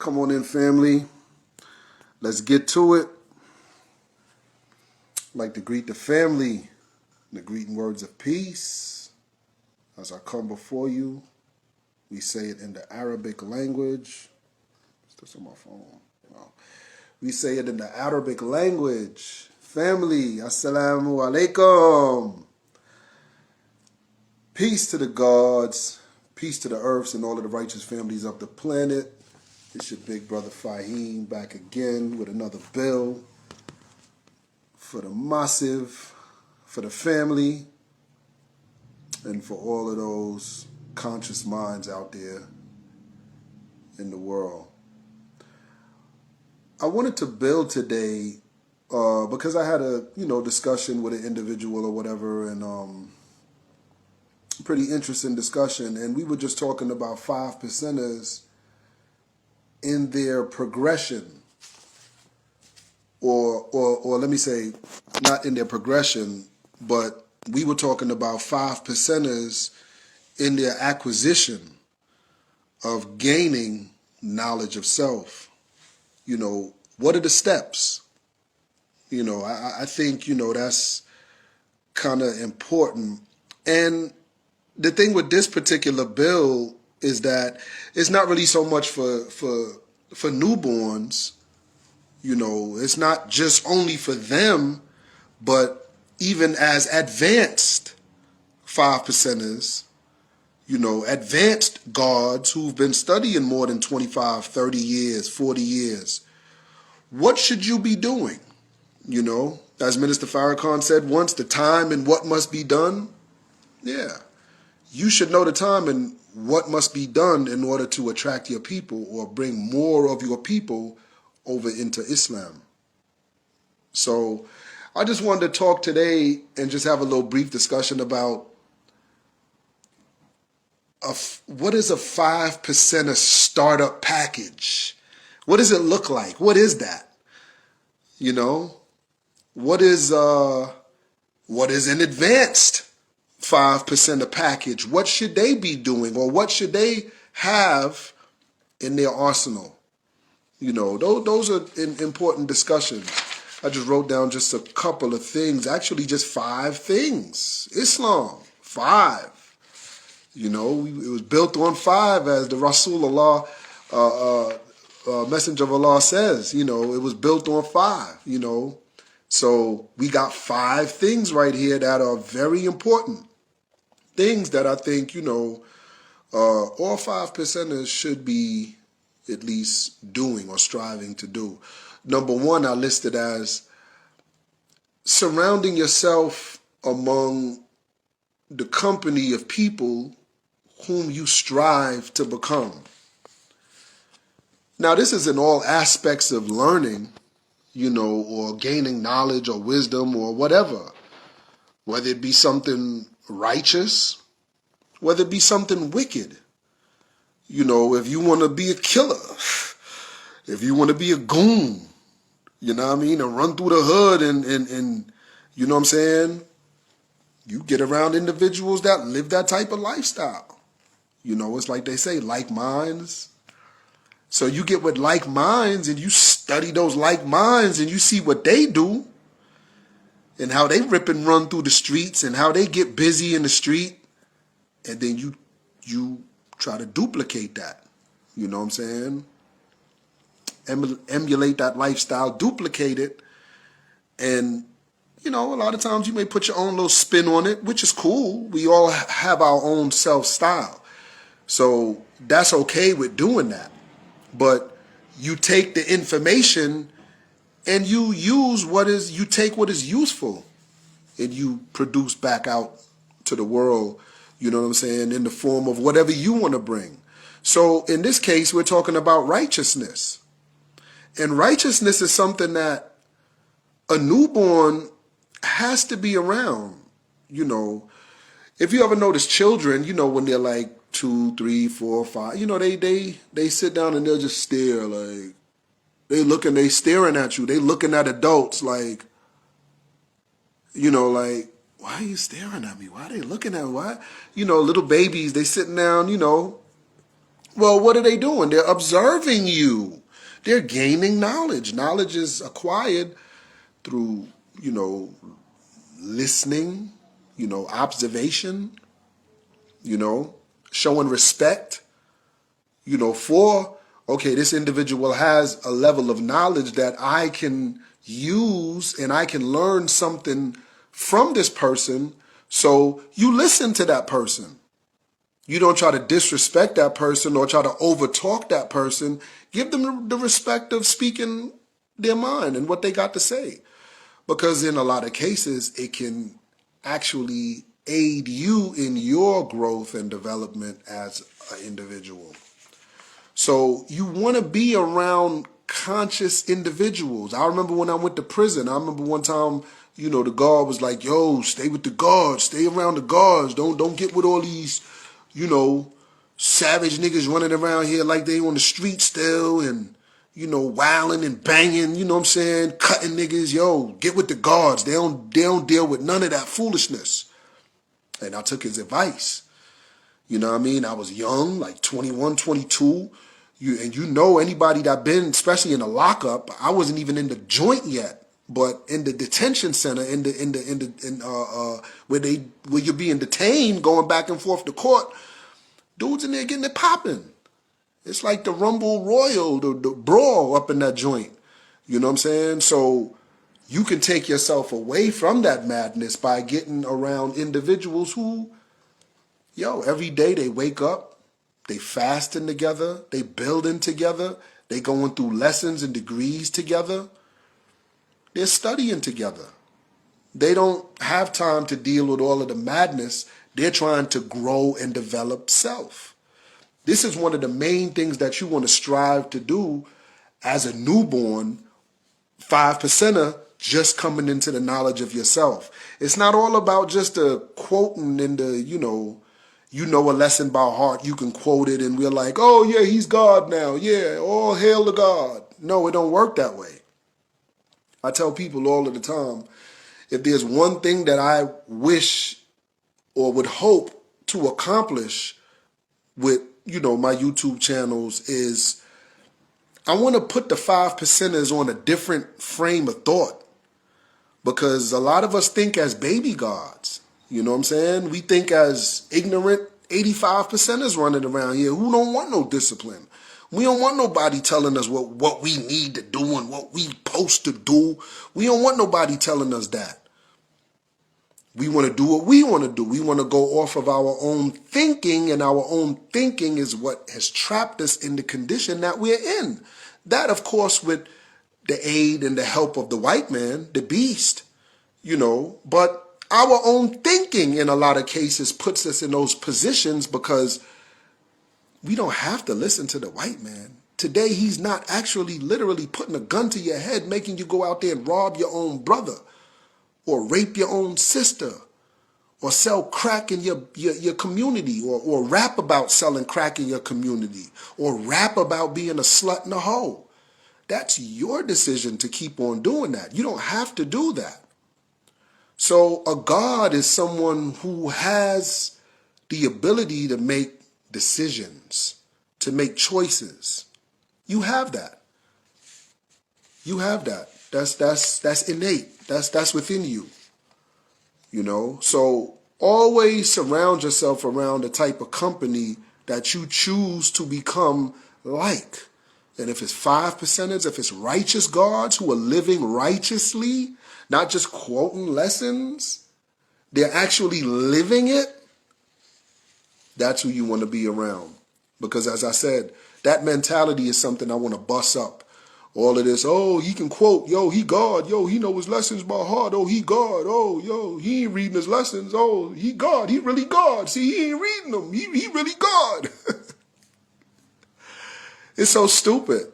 Come on in, family. Let's get to it. I'd like to greet the family in the greeting words of peace. As I come before you, we say it in the Arabic language. Is this on my phone? No. We say it in the Arabic language. Family, assalamu alaikum. Peace to the gods, peace to the earths and all of the righteous families of the planet. It's your big brother Fahiym back again with another bill for the massive, for the family, and for all of those conscious minds out there in the world. I wanted to build today because I had a discussion with an individual or whatever, and pretty interesting discussion, and we were just talking about 5%ers in their progression, or let me say, not in their progression, but we were talking about 5%ers in their acquisition of gaining knowledge of self. What are the steps? I think, that's kind of important. And the thing with this particular bill is that it's not really so much for newborns. It's not just only for them, but even as advanced 5%ers, advanced gods who've been studying more than 25, 30 years, 40 years. What should you be doing? As Minister Farrakhan said once, the time and what must be done. Yeah. You should know the time and what must be done in order to attract your people or bring more of your people over into Islam. So I just wanted to talk today and just have a little brief discussion about what is a 5%er startup package? What does it look like? What is that? What is an advanced 5%er package? What should they be doing, or what should they have in their arsenal? Those are important discussions. I just wrote down just a couple of things, actually just 5 things. Islam, 5. It was built on 5, as the Rasulullah, Messenger of Allah says. It was built on 5. So we got 5 things right here that are very important. Things that I think, all 5%ers should be at least doing or striving to do. Number 1, I listed as surrounding yourself among the company of people whom you strive to become. Now, this is in all aspects of learning, or gaining knowledge or wisdom or whatever, whether it be something righteous, whether it be something wicked. If you want to be a killer, if you want to be a goon, and run through the hood and you know what I'm saying, you get around individuals that live that type of lifestyle. It's like they say, like minds. So you get with like minds and you study those like minds and you see what they do and how they rip and run through the streets and how they get busy in the street, and then you try to duplicate that. You know what I'm saying? Emulate that lifestyle, duplicate it, and a lot of times you may put your own little spin on it, which is cool. We all have our own self-style. So that's okay with doing that. But you take the information and you take what is useful and you produce back out to the world, in the form of whatever you want to bring. So in this case, we're talking about righteousness. And righteousness is something that a newborn has to be around. If you ever notice children, when they're like 2, 3, 4, 5, they sit down and they'll just stare, like they staring at you. They looking at adults like, like, why are you staring at me? Why are they looking at me? Why? Little babies, they sitting down, Well, what are they doing? They're observing you. They're gaining knowledge. Knowledge is acquired through, listening, observation, showing respect, for, okay, this individual has a level of knowledge that I can use and I can learn something from this person. So you listen to that person. You don't try to disrespect that person or try to overtalk that person. Give them the respect of speaking their mind and what they got to say. Because in a lot of cases, it can actually aid you in your growth and development as an individual. So you want to be around conscious individuals. I remember when I went to prison, I remember one time, the guard was like, yo, stay with the guards, stay around the guards. Don't get with all these, savage niggas running around here like they on the street still and, wilding and banging, you know what I'm saying, cutting niggas. Yo, get with the guards. They don't deal with none of that foolishness. And I took his advice. You know what I mean? I was young, like 21, 22. Anybody that been, especially in the lockup, I wasn't even in the joint yet. But in the detention center, where you're being detained, going back and forth to court, dudes in there getting it popping. It's like the Rumble Royal, the brawl up in that joint. You know what I'm saying? So you can take yourself away from that madness by getting around individuals who, every day they wake up, they fasting together, they building together, they going through lessons and degrees together, they're studying together. They don't have time to deal with all of the madness. They're trying to grow and develop self. This is one of the main things that you want to strive to do as a newborn 5%er just coming into the knowledge of yourself. It's not all about just the quoting and the, a lesson by heart, you can quote it and we're like, oh yeah, he's God now. Yeah, all hail to God. No, it don't work that way. I tell people all of the time, if there's one thing that I wish or would hope to accomplish with, my YouTube channels is I want to put the 5%ers on a different frame of thought. Because a lot of us think as baby gods. You know what I'm saying? We think as ignorant 85%ers running around here who don't want no discipline. We don't want nobody telling us what we need to do and what we supposed to do. We don't want nobody telling us that. We want to do what we want to do. We want to go off of our own thinking, and our own thinking is what has trapped us in the condition that we're in. That, of course, with the aid and the help of the white man, the beast, but our own thinking in a lot of cases puts us in those positions because we don't have to listen to the white man. Today, he's not actually literally putting a gun to your head, making you go out there and rob your own brother or rape your own sister or sell crack in your community or rap about selling crack in your community or rap about being a slut and a hoe. That's your decision to keep on doing that. You don't have to do that. So a God is someone who has the ability to make decisions, to make choices. You have that. You have that. That's innate. That's within you. So always surround yourself around the type of company that you choose to become like. And if it's 5%ers, if it's righteous gods who are living righteously, not just quoting lessons, they're actually living it, that's who you want to be around. Because as I said, that mentality is something I want to bust up. All of this, oh, he can quote, yo, he God, yo, he know his lessons by heart, oh, he God, oh, yo, he ain't reading his lessons, oh, he God, he really God. See, he ain't reading them, he really God. It's so stupid.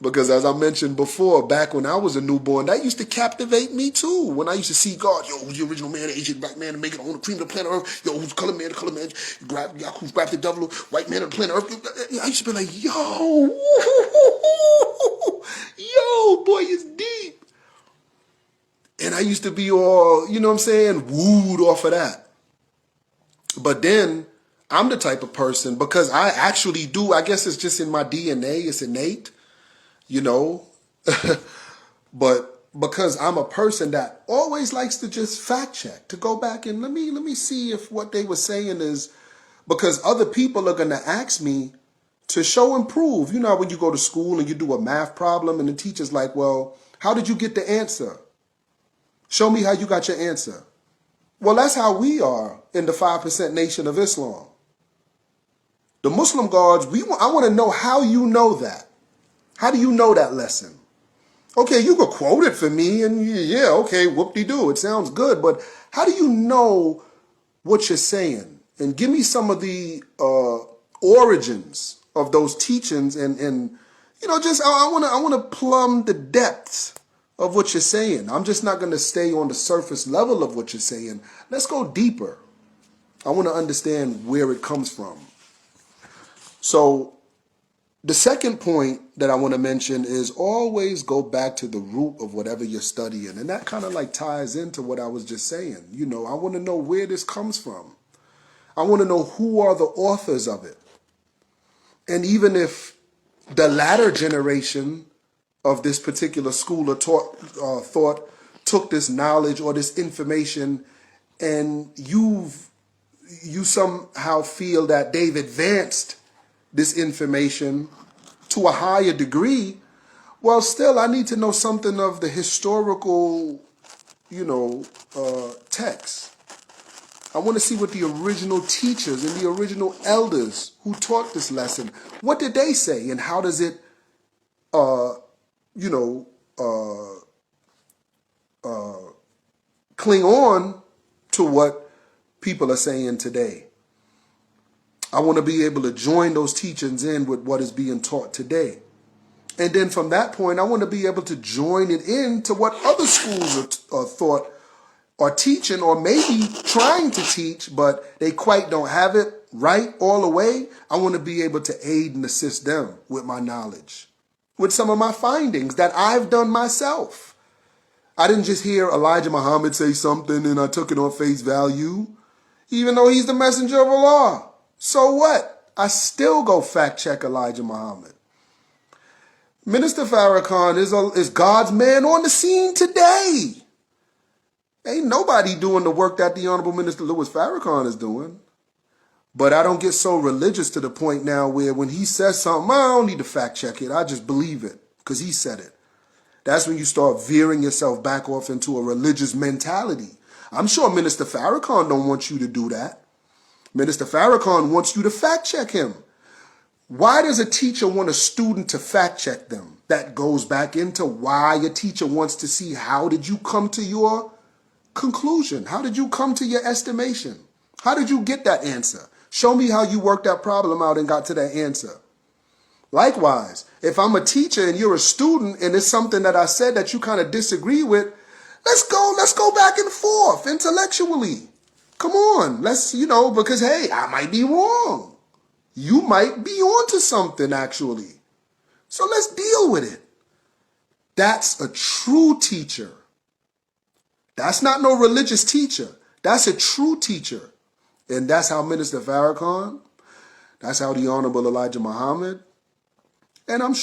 Because as I mentioned before, back when I was a newborn, that used to captivate me too. When I used to see God, yo, who's the original man, the Asian black man, to make it on the cream of the planet Earth? Yo, who's the color man, who's grabbed the devil, white man of the planet Earth? I used to be like, yo, yo, boy, it's deep. And I used to be all, wooed off of that. But then I'm the type of person, because I actually do, I guess it's just in my DNA, it's innate, you know, but because I'm a person that always likes to just fact check, to go back and let me see if what they were saying is, because other people are going to ask me to show and prove. You know, when you go to school and you do a math problem and the teacher's like, well, how did you get the answer? Show me how you got your answer. Well, that's how we are in the 5% Nation of Islam. The Muslim gods, I want to know how you know that. How do you know that lesson? Okay, you could quote it for me and yeah, okay, whoop-de-doo, it sounds good, but how do you know what you're saying? And give me some of the origins of those teachings and just I want to plumb the depths of what you're saying. I'm just not going to stay on the surface level of what you're saying. Let's go deeper. I want to understand where it comes from. So the second point that I want to mention is always go back to the root of whatever you're studying. And that kind of like ties into what I was just saying. I want to know where this comes from. I want to know who are the authors of it. And even if the latter generation of this particular school of thought took this knowledge or this information and you somehow feel that they've advanced this information to a higher degree, well, still, I need to know something of the historical, text. I want to see what the original teachers and the original elders who taught this lesson, what did they say and how does it, cling on to what people are saying today. I want to be able to join those teachings in with what is being taught today. And then from that point, I want to be able to join it in to what other schools are thought are teaching or maybe trying to teach, but they quite don't have it right all the way. I want to be able to aid and assist them with my knowledge, with some of my findings that I've done myself. I didn't just hear Elijah Muhammad say something and I took it on face value, even though he's the messenger of Allah. So what? I still go fact check Elijah Muhammad. Minister Farrakhan is God's man on the scene today. Ain't nobody doing the work that the Honorable Minister Louis Farrakhan is doing. But I don't get so religious to the point now where when he says something, I don't need to fact check it. I just believe it because he said it. That's when you start veering yourself back off into a religious mentality. I'm sure Minister Farrakhan don't want you to do that. Minister Farrakhan wants you to fact check him. Why does a teacher want a student to fact check them? That goes back into why a teacher wants to see how did you come to your conclusion? How did you come to your estimation? How did you get that answer? Show me how you worked that problem out and got to that answer. Likewise, if I'm a teacher and you're a student and it's something that I said that you kind of disagree with, let's go back and forth intellectually. Come on, because hey, I might be wrong. You might be onto something actually. So let's deal with it. That's a true teacher. That's not no religious teacher. That's a true teacher. And that's how Minister Farrakhan, that's how the Honorable Elijah Muhammad, and I'm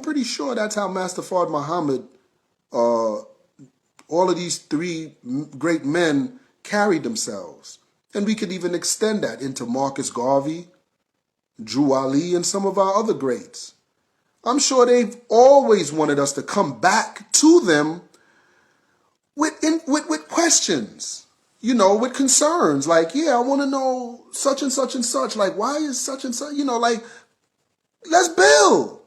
pretty sure that's how Master Fard Muhammad, all of these three great men carried themselves. And we could even extend that into Marcus Garvey, Drew Ali, and some of our other greats. I'm sure they've always wanted us to come back to them with questions, with concerns. Like, yeah, I want to know such and such and such. Like, why is such and such, let's build.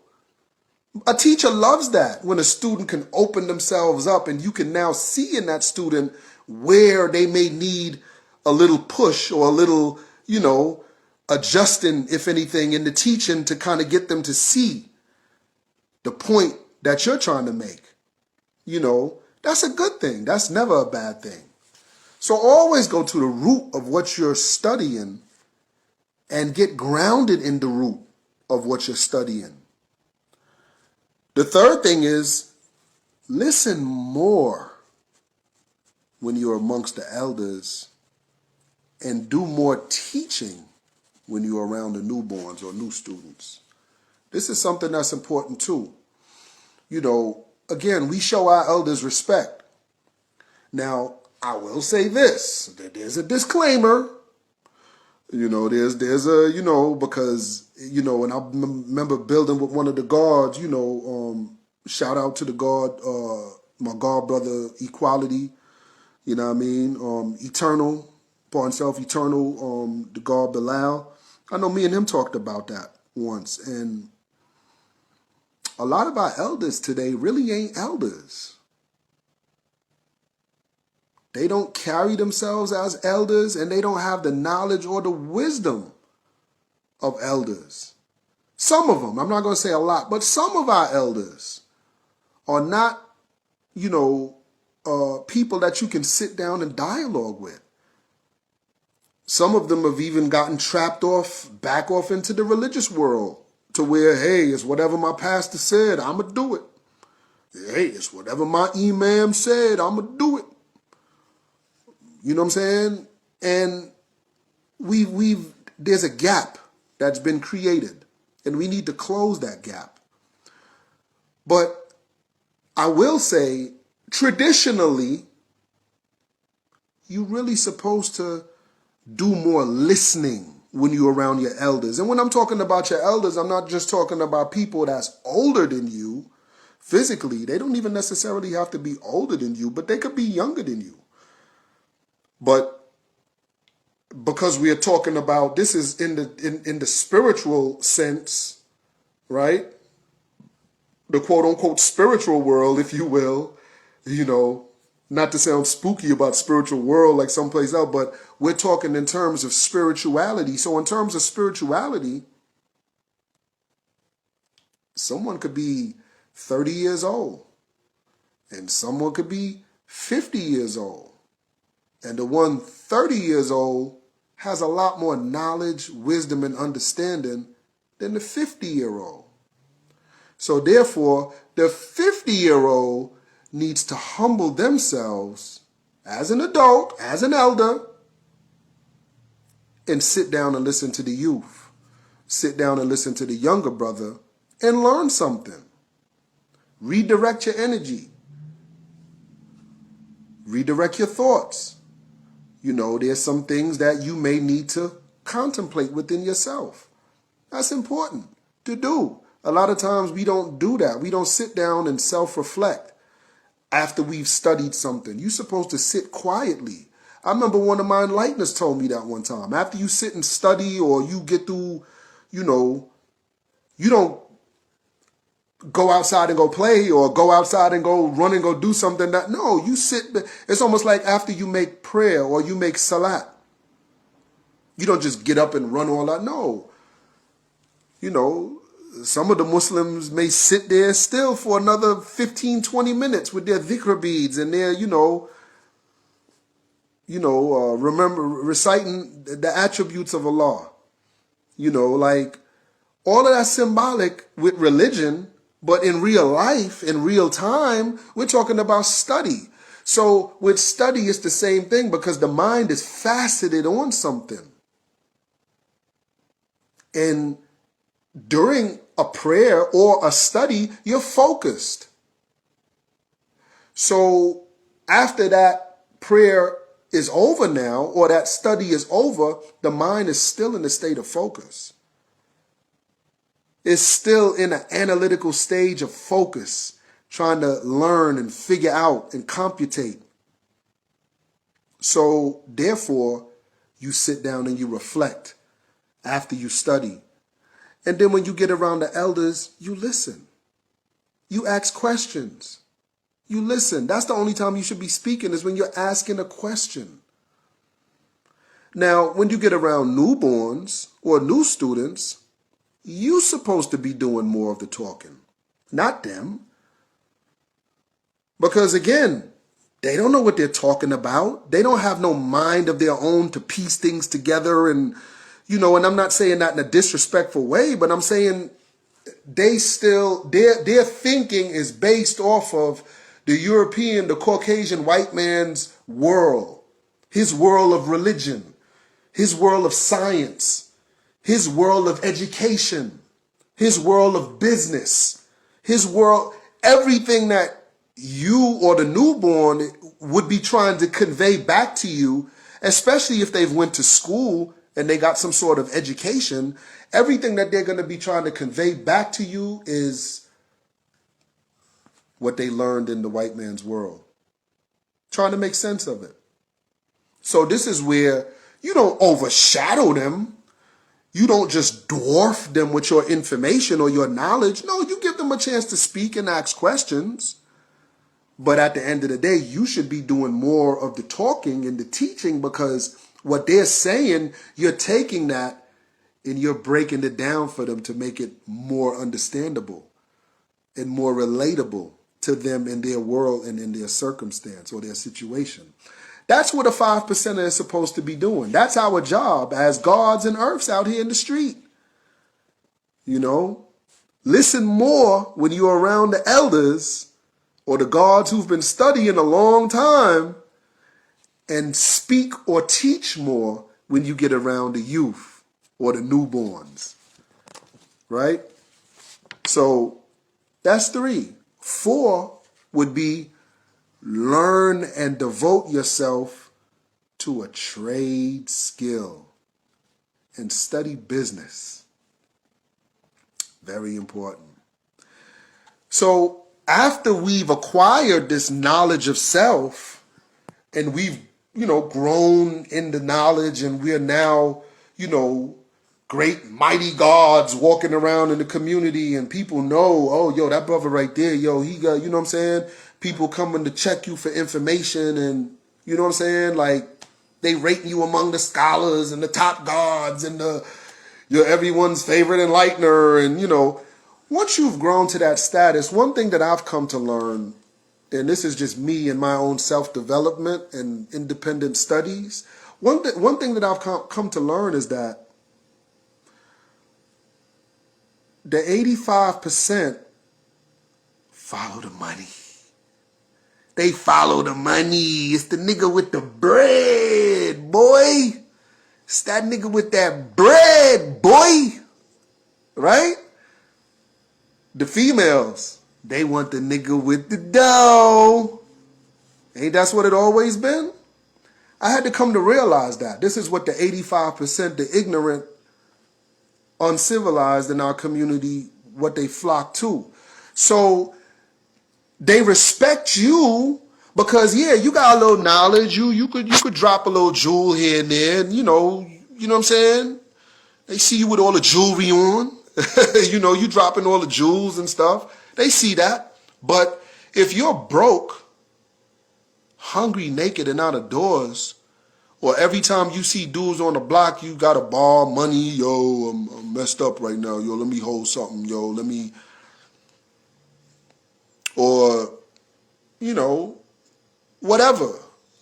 A teacher loves that when a student can open themselves up and you can now see in that student where they may need a little push or a little, adjusting, if anything, in the teaching to kind of get them to see the point that you're trying to make. That's a good thing. That's never a bad thing. So always go to the root of what you're studying and get grounded in the root of what you're studying. The third thing is listen more when you're amongst the elders and do more teaching when you're around the newborns or new students. This is something that's important too. Again, we show our elders respect. Now, I will say this, that there's a disclaimer. There's a, because, and I remember building with one of the guards, shout out to the guard, my guard brother, Equality, you know what I mean? Eternal, upon self, Eternal, the guard Bilal. I know me and him talked about that once. And a lot of our elders today really ain't elders. They don't carry themselves as elders, and they don't have the knowledge or the wisdom of elders. Some of them, I'm not going to say a lot, but some of our elders are not, people that you can sit down and dialogue with. Some of them have even gotten trapped back off into the religious world to where, hey, it's whatever my pastor said, I'm going to do it. Hey, it's whatever my imam said, I'm going to do it. You know what I'm saying? And there's a gap that's been created, and we need to close that gap. But I will say, traditionally, you're really supposed to do more listening when you're around your elders. And when I'm talking about your elders, I'm not just talking about people that's older than you physically. They don't even necessarily have to be older than you, but they could be younger than you. But because we are talking about, this is in the spiritual sense, right? The quote unquote spiritual world, if you will, not to sound spooky about spiritual world like someplace else, but we're talking in terms of spirituality. So in terms of spirituality, someone could be 30 years old and someone could be 50 years old. And the one 30 years old has a lot more knowledge, wisdom, and understanding than the 50-year-old. So therefore, the 50-year-old needs to humble themselves as an adult, as an elder, and sit down and listen to the youth. Sit down and listen to the younger brother and learn something. Redirect your energy. Redirect your thoughts. There's some things that you may need to contemplate within yourself. That's important to do. A lot of times we don't do that. We don't sit down and self-reflect after we've studied something. You're supposed to sit quietly. I remember one of my enlighteners told me that one time. After you sit and study, or you get through, you don't go outside and go play, or go outside and go run and go do something. No, you sit. It's almost like after you make prayer or you make salat. You don't just get up and run all out. No. Some of the Muslims may sit there still for another 15, 20 minutes with their dhikr beads and their, reciting the attributes of Allah. Like all of that symbolic with religion, but in real life, in real time, we're talking about study. So with study, it's the same thing because the mind is faceted on something. And during a prayer or a study, you're focused. So after that prayer is over now, or that study is over, the mind is still in a state of focus. It's still in an analytical stage of focus, trying to learn and figure out and computate. So therefore, you sit down and you reflect after you study. And then when you get around the elders, you listen. You ask questions. You listen. That's the only time you should be speaking, is when you're asking a question. Now, when you get around newborns or new students, you're supposed to be doing more of the talking, not them. Because again, they don't know what they're talking about. They don't have no mind of their own to piece things together. And, and I'm not saying that in a disrespectful way, but I'm saying they still, their thinking is based off of the European, the Caucasian white man's world, his world of religion, his world of science, his world of education, his world of business, his world, everything that you or the newborn would be trying to convey back to you, especially if they've went to school and they got some sort of education, everything that they're going to be trying to convey back to you is what they learned in the white man's world, trying to make sense of it. So this is where you don't overshadow them. You don't just dwarf them with your information or your knowledge. No, you give them a chance to speak and ask questions. But at the end of the day, you should be doing more of the talking and the teaching, because what they're saying, you're taking that and you're breaking it down for them to make it more understandable and more relatable to them in their world and in their circumstance or their situation. That's what a 5%er is supposed to be doing. That's our job as gods and earths out here in the street. You know, listen more when you're around the elders or the gods who've been studying a long time, and speak or teach more when you get around the youth or the newborns, right? So that's 3. 4 would be learn and devote yourself to a trade skill and study business. Very important. So after we've acquired this knowledge of self and we've, grown in the knowledge, and we're now, great mighty gods walking around in the community, and people know, oh, yo, that brother right there, yo, he got, you know what I'm saying? People coming to check you for information, and you know what I'm saying? Like, they rating you among the scholars and the top gods and you're everyone's favorite enlightener. And, once you've grown to that status, one thing that I've come to learn, and this is just me and my own self-development and independent studies, one thing that I've come to learn is that the 85% follow the money. They follow the money. It's the nigga with the bread, boy. It's that nigga with that bread, boy. Right? The females, they want the nigga with the dough. Ain't that's what it always been? I had to come to realize that. This is what the 85%, the ignorant, uncivilized in our community, what they flock to. So they respect you because, yeah, you got a little knowledge. You could drop a little jewel here and there, and you know what I'm saying? They see you with all the jewelry on. You dropping all the jewels and stuff. They see that. But if you're broke, hungry, naked, and out of doors, or every time you see dudes on the block, you got to borrow money, yo, I'm messed up right now, yo, let me hold something, yo, let me, or, whatever.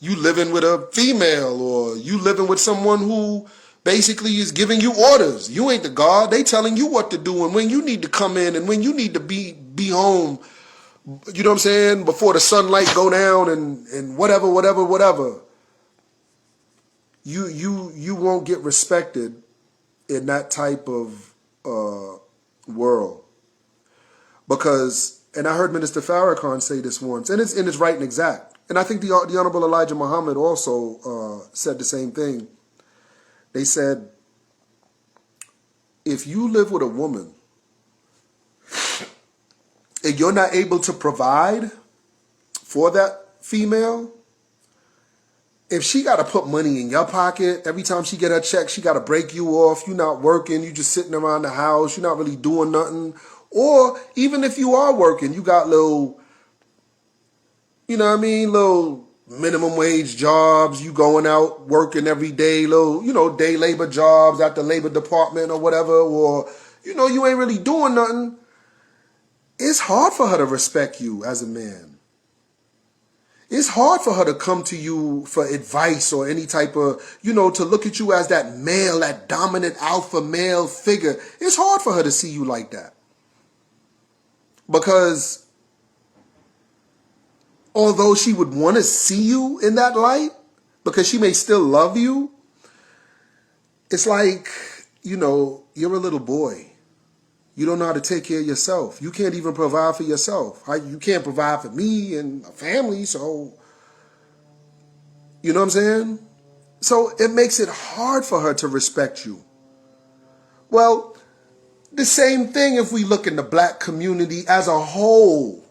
You living with a female, or you living with someone who basically is giving you orders. You ain't the God. They telling you what to do and when you need to come in and when you need to be home, you know what I'm saying, before the sunlight go down and whatever. You won't get respected in that type of world. Because, and I heard Minister Farrakhan say this once, and it's right and exact. And I think the Honorable Elijah Muhammad also said the same thing. They said, if you live with a woman and you're not able to provide for that female, if she got to put money in your pocket, every time she get her check, she got to break you off, you're not working, you just sitting around the house, you're not really doing nothing. Or even if you are working, you got little, little minimum wage jobs, you going out working every day, little, day labor jobs at the labor department or whatever, or, you ain't really doing nothing. It's hard for her to respect you as a man. It's hard for her to come to you for advice or any type of, to look at you as that male, that dominant alpha male figure. It's hard for her to see you like that. Because although she would want to see you in that light, because she may still love you, it's like, you're a little boy. You don't know how to take care of yourself. You can't even provide for yourself. You can't provide for me and a family, so, you know what I'm saying? So it makes it hard for her to respect you. Well, the same thing if we look in the black community as a whole.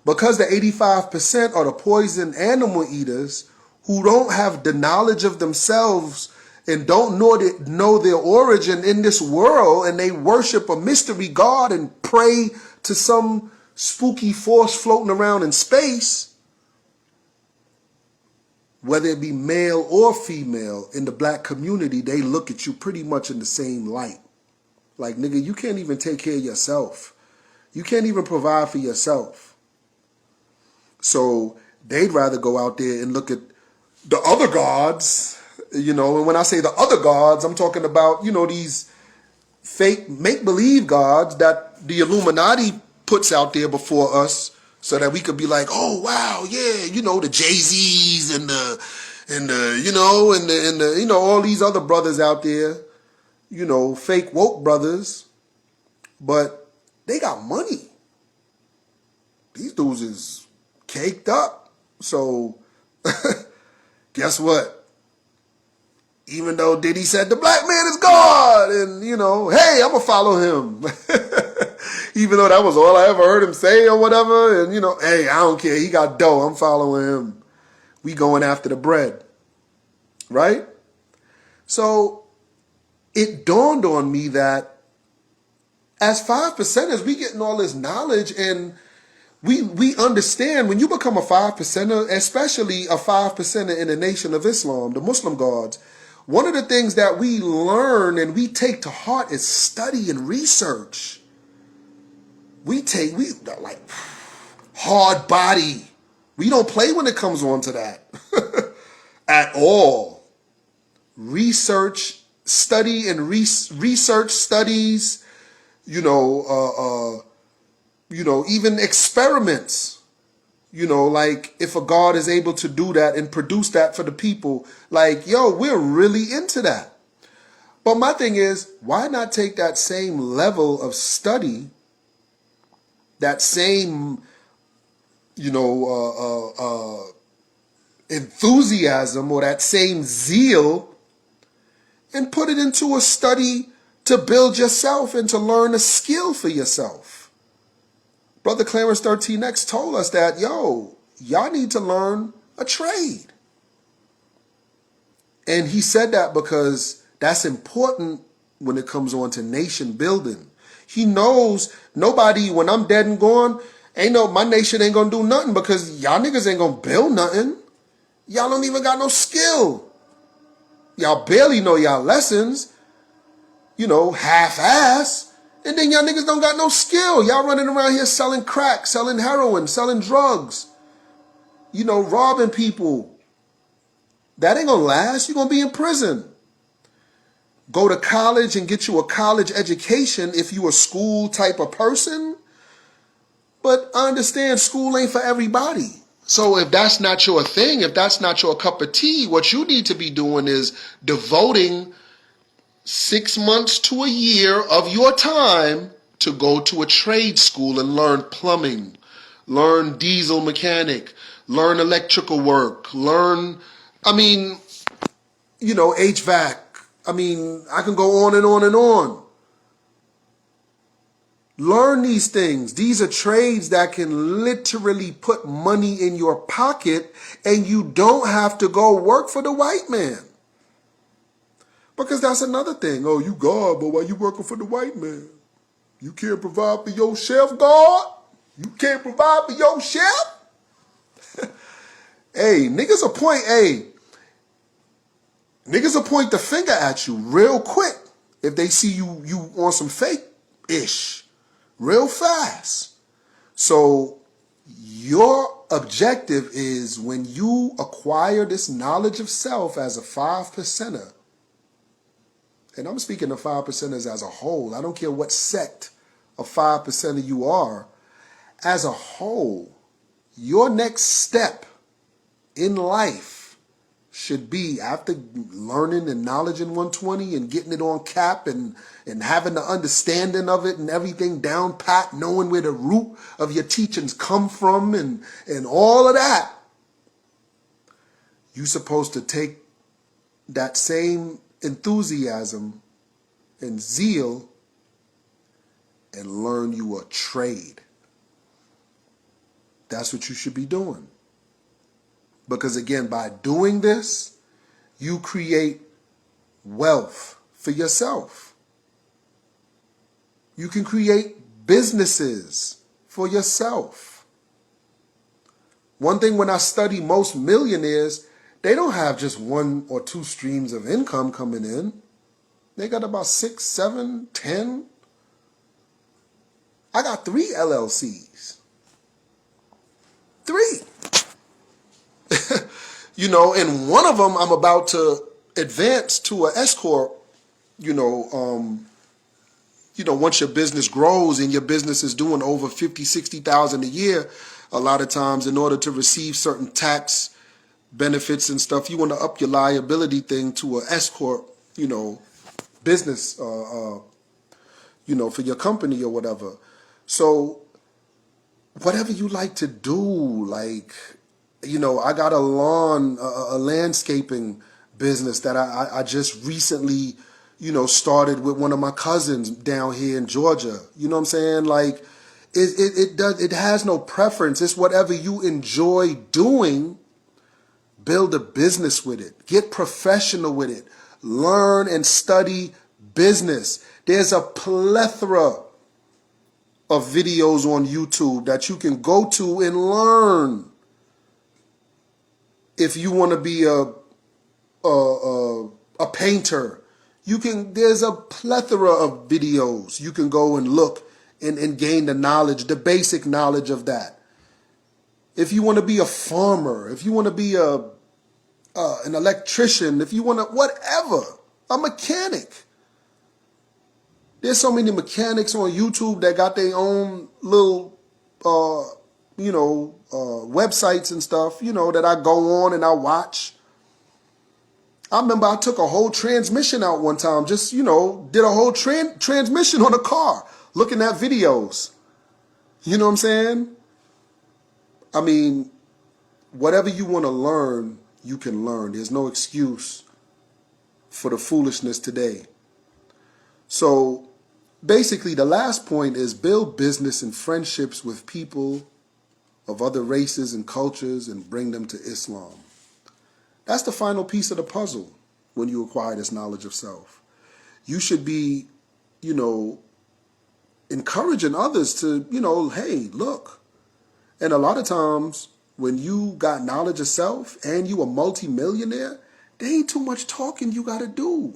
Because the 85% are the poison animal eaters who don't have the knowledge of themselves and don't know their origin in this world, and they worship a mystery god and pray to some spooky force floating around in space, whether it be male or female in the black community, they look at you pretty much in the same light. Like, nigga, you can't even take care of yourself. You can't even provide for yourself. So they'd rather go out there and look at the other gods, and when I say the other gods, I'm talking about, these fake make-believe gods that the Illuminati puts out there before us so that we could be like, oh, wow, yeah, the Jay-Z's and all these other brothers out there, fake woke brothers, but they got money. These dudes is caked up. So guess what? Even though Diddy said the black man is God, and hey, I'm gonna follow him. Even though that was all I ever heard him say or whatever, and hey, I don't care. He got dough. I'm following him. We going after the bread, right? So it dawned on me that as 5%ers, we getting all this knowledge, and we understand when you become a 5%er, especially a 5%er in the Nation of Islam, the Muslim gods, one of the things that we learn and we take to heart is study and research. We like hard body. We don't play when it comes on to that at all. Research, study, and research studies. Even experiments. Like if a God is able to do that and produce that for the people, like, we're really into that. But my thing is, why not take that same level of study, that same, enthusiasm or that same zeal and put it into a study to build yourself and to learn a skill for yourself? Brother Clarence 13X told us that, y'all need to learn a trade. And he said that because that's important when it comes on to nation building. He knows nobody, when I'm dead and gone, my nation ain't gonna do nothing because y'all niggas ain't gonna build nothing. Y'all don't even got no skill. Y'all barely know y'all lessons, half-ass. And then y'all niggas don't got no skill. Y'all running around here selling crack, selling heroin, selling drugs, robbing people. That ain't gonna last. You're gonna be in prison. Go to college and get you a college education if you a school type of person. But I understand school ain't for everybody. So if that's not your thing, if that's not your cup of tea, what you need to be doing is devoting 6 months to a year of your time to go to a trade school and learn plumbing, learn diesel mechanic, learn electrical work, learn, HVAC. I can go on and on and on. Learn these things. These are trades that can literally put money in your pocket, and you don't have to go work for the white man. Because that's another thing. Oh, you God, but why you working for the white man? You can't provide for your chef, God? You can't provide for your chef? Niggas will point the finger at you real quick if they see you on some fake-ish real fast. So your objective is, when you acquire this knowledge of self as a 5%er, and I'm speaking of 5%ers as a whole. I don't care what sect of 5%er you are. As a whole, your next step in life should be, after learning and knowledge in 120 and getting it on cap and having the understanding of it and everything down pat, knowing where the root of your teachings come from and all of that, you're supposed to take that same enthusiasm and zeal and learn you a trade. That's what you should be doing. Because again, by doing this, you create wealth for yourself. You can create businesses for yourself. One thing when I study most millionaires, they don't have just 1 or 2 streams of income coming in. They got about 6, 7, 10. I got 3 LLCs. 3. And one of them I'm about to advance to an S corp. Once your business grows and your business is doing over 50, 60,000 a year, a lot of times in order to receive certain tax benefits and stuff, you want to up your liability thing to a S corp, business, for your company or whatever. So whatever you like to do, I got a landscaping business that I just recently, started with one of my cousins down here in Georgia. You know what I'm saying? It has no preference. It's whatever you enjoy doing. Build a business with it. Get professional with it. Learn and study business. There's a plethora of videos on YouTube that you can go to and learn. If you want to be a painter, there's a plethora of videos you can go and look and gain the knowledge, the basic knowledge of that. If you want to be a farmer, if you want to be an electrician, if you want to, whatever, a mechanic. There's so many mechanics on YouTube that got their own little, websites and stuff, that I go on and I watch. I remember I took a whole transmission out one time, just, did a whole transmission on a car, looking at videos. You know what I'm saying? I mean, whatever you want to learn, you can learn. There's no excuse for the foolishness today. So basically, the last point is build business and friendships with people of other races and cultures and bring them to Islam. That's the final piece of the puzzle when you acquire this knowledge of self. You should be, encouraging others to, hey, look. And a lot of times when you got knowledge of self and you a multi-millionaire, there ain't too much talking you got to do.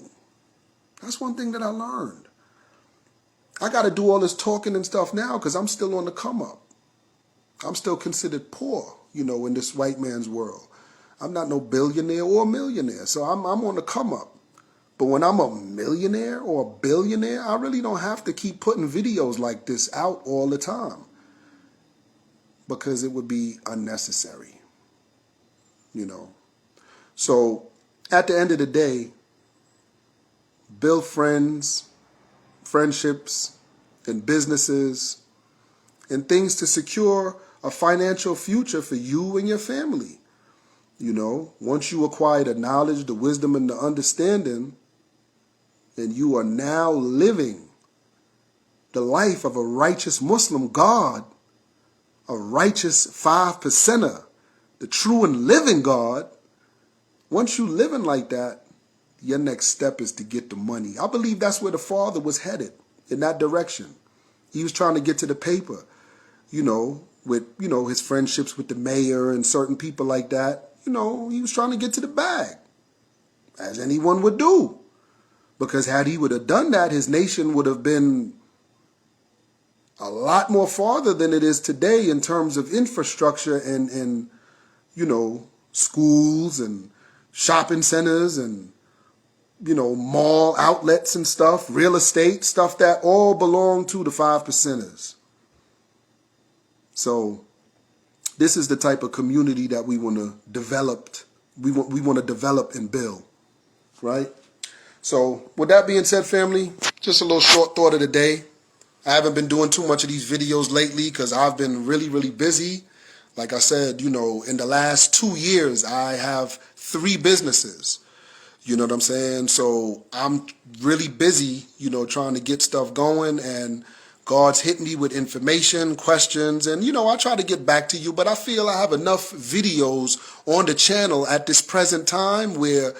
That's one thing that I learned. I got to do all this talking and stuff now because I'm still on the come up. I'm still considered poor, in this white man's world. I'm not no billionaire or millionaire, so I'm on the come up. But when I'm a millionaire or a billionaire, I really don't have to keep putting videos like this out all the time because it would be unnecessary, So at the end of the day, build friendships, and businesses, and things to secure a financial future for you and your family. Once you acquire the knowledge, the wisdom, and the understanding, and you are now living the life of a righteous Muslim God, a righteous 5%er, the true and living God, once you living like that, your next step is to get the money. I believe that's where the Father was headed, in that direction. He was trying to get to the paper, with, his friendships with the mayor and certain people like that. He was trying to get to the bag, as anyone would do. Because had he would have done that, his nation would have been a lot more farther than it is today in terms of infrastructure and schools and shopping centers and, mall outlets and stuff, real estate, stuff that all belong to the 5%ers. So this is the type of community that we want to develop we want to develop and build, right? So with that being said, family, just a little short thought of the day. I haven't been doing too much of these videos lately because I've been really, really busy. Like I said, in the last 2 years, I have 3 businesses. You know what I'm saying? So I'm really busy, trying to get stuff going, and God's hit me with information, questions, and, I try to get back to you, but I feel I have enough videos on the channel at this present time where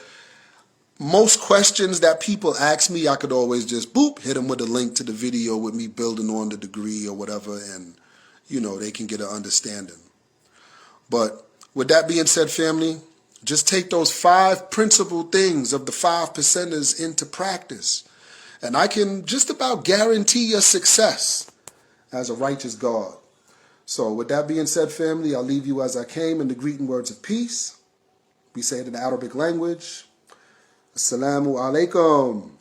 most questions that people ask me, I could always just hit them with a link to the video with me building on the degree or whatever, and, they can get an understanding. But with that being said, family, just take those 5 principal things of the 5 percenters into practice. And I can just about guarantee your success as a righteous God. So with that being said, family, I'll leave you as I came in the greeting words of peace. We say it in the Arabic language. Assalamu alaikum.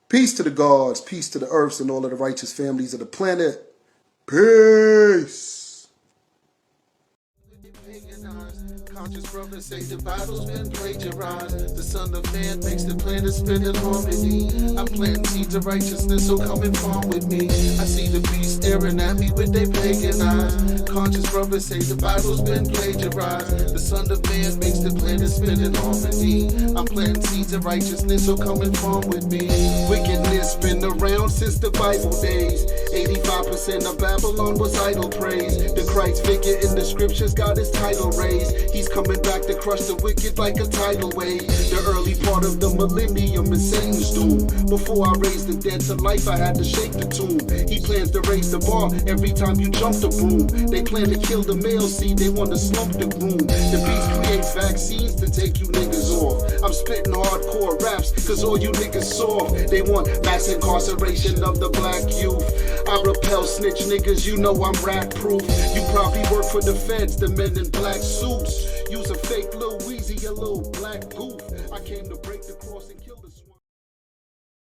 Peace to the gods, peace to the earths and all of the righteous families of the planet. Peace. Conscious brothers say the Bible's been plagiarized. The Son of Man makes the planet spin in harmony. I'm planting seeds of righteousness, so come and farm with me. I see the beast staring at me with their pagan eyes. Conscious brothers say the Bible's been plagiarized. The Son of Man makes the planet spin in harmony. I'm planting seeds of righteousness, so come and farm with me. Wickedness been around since the Bible days. 85% of Babylon was idol praise. The Christ figure in the scriptures got his title raised. He's coming back to crush the wicked like a tidal wave. The early part of the millennium is Satan's doom. Before I raised the dead to life, I had to shake the tomb. He plans to raise the bar every time you jump the broom. They plan to kill the male seed, they want to slump the groom. The beast creates vaccines to take you niggas off. I'm spitting hardcore raps, cause all you niggas soft. They want mass incarceration of the black youth. I repel snitch niggas, you know I'm rat proof. You probably work for the feds, the men in black suits. Use a fake Lil Weezy, a little black goof. I came to break the cross and